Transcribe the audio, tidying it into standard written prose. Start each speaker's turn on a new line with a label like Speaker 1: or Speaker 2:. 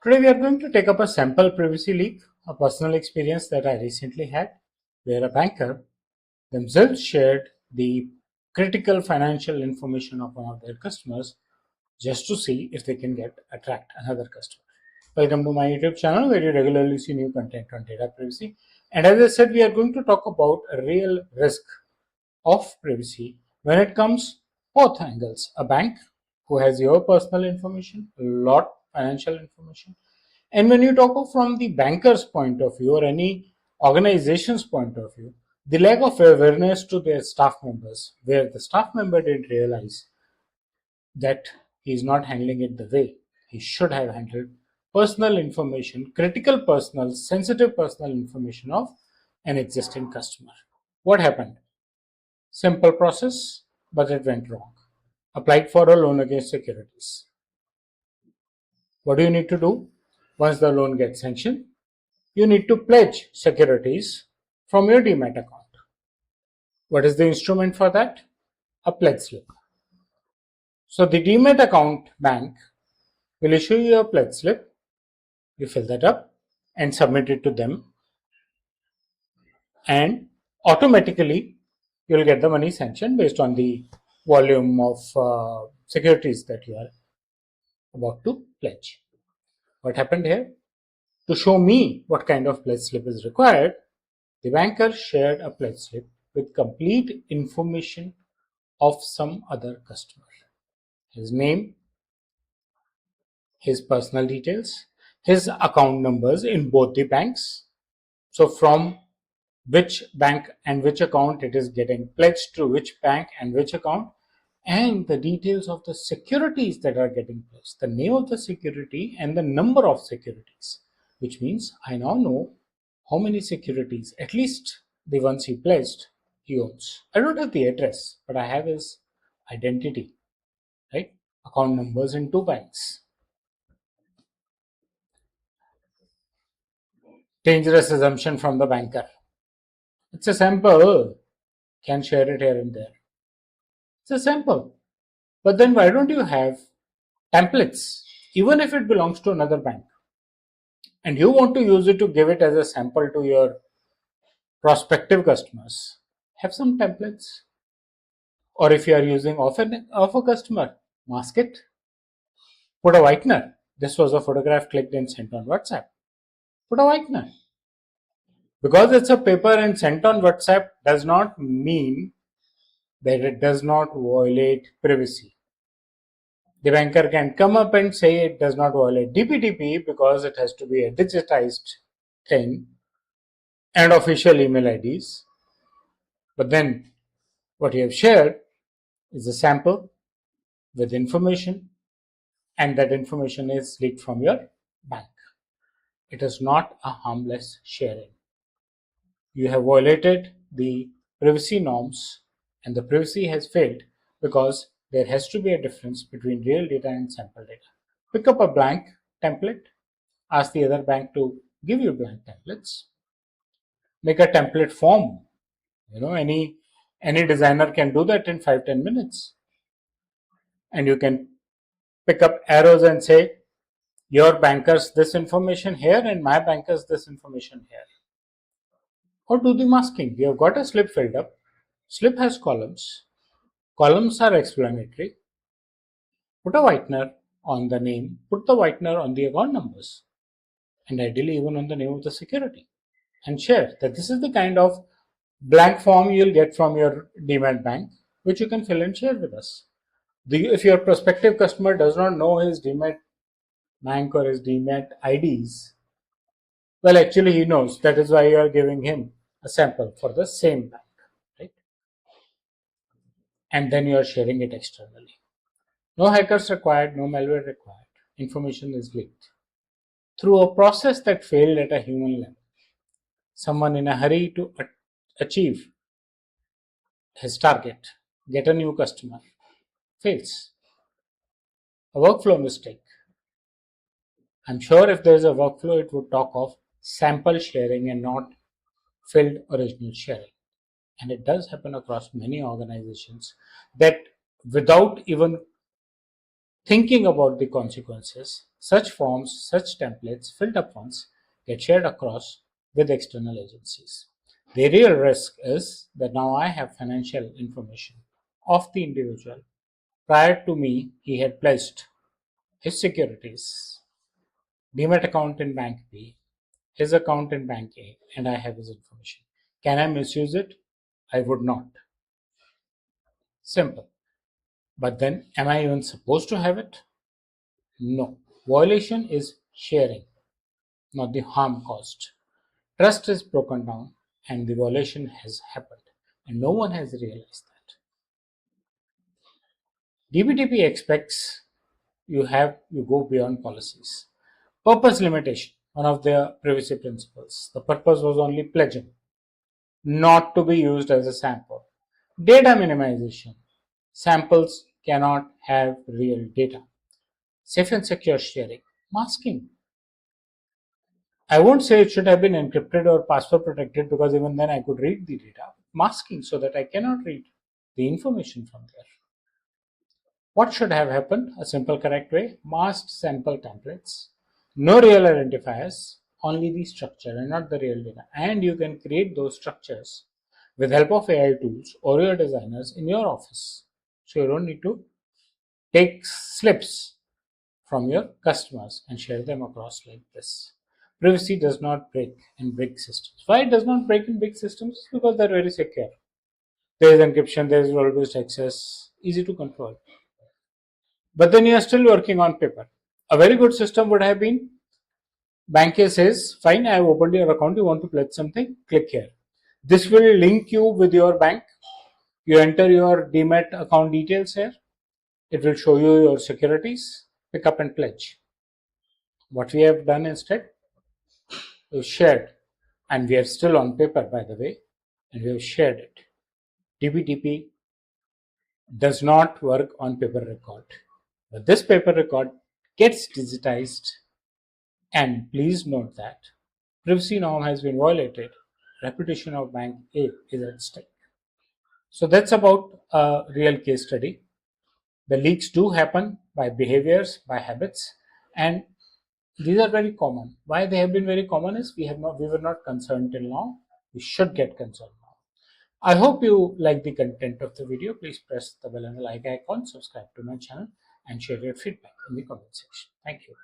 Speaker 1: Today we are going to take up a sample privacy leak, a personal experience that I recently had, where a banker themselves shared the critical financial information of one of their customers just to see if they can attract another customer. Welcome to my YouTube channel where you regularly see new content on data privacy. And as I said, we are going to talk about a real risk of privacy when it comes both angles. A bank who has your personal information, a lot financial information, and when you talk of from the banker's point of view or any organization's point of view, the lack of awareness to their staff members, where the staff member didn't realize that he is not handling it the way he should have handled personal information, critical personal, sensitive personal information of an existing customer. What happened? Simple process, but it went wrong. Applied for a loan against securities. What do you need to do? Once the loan gets sanctioned, you need to pledge securities from your demat account. What is the instrument for that? A pledge slip. So the demat account bank will issue you a pledge slip. You fill that up and submit it to them, and automatically you'll get the money sanctioned based on the volume of securities that you are about to pledge. What happened here? To show me what kind of pledge slip is required, the banker shared a pledge slip with complete information of some other customer. His name, his personal details, his account numbers in both the banks. So from which bank and which account it is getting pledged to which bank and which account, and the details of the securities that are getting pledged, the name of the security and the number of securities, which means I now know how many securities, at least the ones he pledged, he owns. I don't have the address, but I have his identity, right? Account numbers in two banks. Dangerous assumption from the banker. It's a sample. Can share it here and there. It's a sample. But then why don't you have templates, even if it belongs to another bank, and you want to use it to give it as a sample to your prospective customers? Have some templates. Or if you are using of a customer, mask it. Put a whitener. This was a photograph clicked and sent on WhatsApp. Put a whitener. Because it's a paper and sent on WhatsApp does not mean that it does not violate privacy. The banker can come up and say it does not violate DPDP because it has to be a digitized thing and official email IDs. But then what you have shared is a sample with information, and that information is leaked from your bank. It is not a harmless sharing. You have violated the privacy norms, and the privacy has failed because there has to be a difference between real data and sample data. Pick up a blank template, ask the other bank to give you blank templates, make a template form. Any designer can do that in 5-10 minutes, and you can pick up arrows and say your bankers this information here and my bankers this information here. Or do the masking. You have got a slip filled up. Slip has columns. Columns are explanatory. Put a whitener on the name, put the whitener on the account numbers, and ideally even on the name of the security, and share that this is the kind of blank form you'll get from your demat bank, which you can fill and share with us. If your prospective customer does not know his demat bank or his demat IDs, well, actually he knows. That is why you are giving him a sample for the same bank, right? And then you are sharing it externally. No hackers required, no malware required. Information is leaked through a process that failed at a human level. Someone in a hurry to achieve his target, get a new customer, fails. A workflow mistake. I'm sure if there's a workflow, it would talk of sample sharing and not filled original sharing. And it does happen across many organizations that without even thinking about the consequences. Such forms, such templates, filled up ones, get shared across with external agencies. The real risk is that now I have financial information of the individual. Prior to me, he had pledged his securities, Demat account in Bank B, his account in Bank A, and I have his information. Can I misuse it? I would not. Simple. But then, am I even supposed to have it? No. Violation is sharing, not the harm caused. Trust is broken down and the violation has happened, and no one has realized that. DPDP expects you go beyond policies. Purpose limitation, one of their privacy principles. The purpose was only pledging, not to be used as a sample. Data minimization. Samples cannot have real data. Safe and secure sharing. Masking. I won't say it should have been encrypted or password protected because even then I could read the data. Masking so that I cannot read the information from there. What should have happened? A simple correct way, masked sample templates, no real identifiers, only the structure and not the real data. And you can create those structures with help of AI tools or your designers in your office. So you don't need to take slips from your customers and share them across like this. Privacy does not break in big systems. Why it does not break in big systems? Because they're very secure. There is encryption, there is role-based access, easy to control. But then you are still working on paper. A very good system would have been bank A says, fine, I have opened your account, you want to pledge something, click here. This will link you with your bank. You enter your Demat account details here. It will show you your securities, pick up and pledge. What we have done instead, we've shared, and we are still on paper by the way, and we have shared it. DPDP does not work on paper record, but this paper record gets digitized. And please note that privacy norm has been violated, reputation of bank A is at stake. So that's about a real case study. The leaks do happen by behaviors, by habits, and these are very common. Why they have been very common is we were not concerned till now. We should get concerned now. I hope you like the content of the video. Please press the bell and the like icon, subscribe to my channel, and share your feedback in the comment section. Thank you.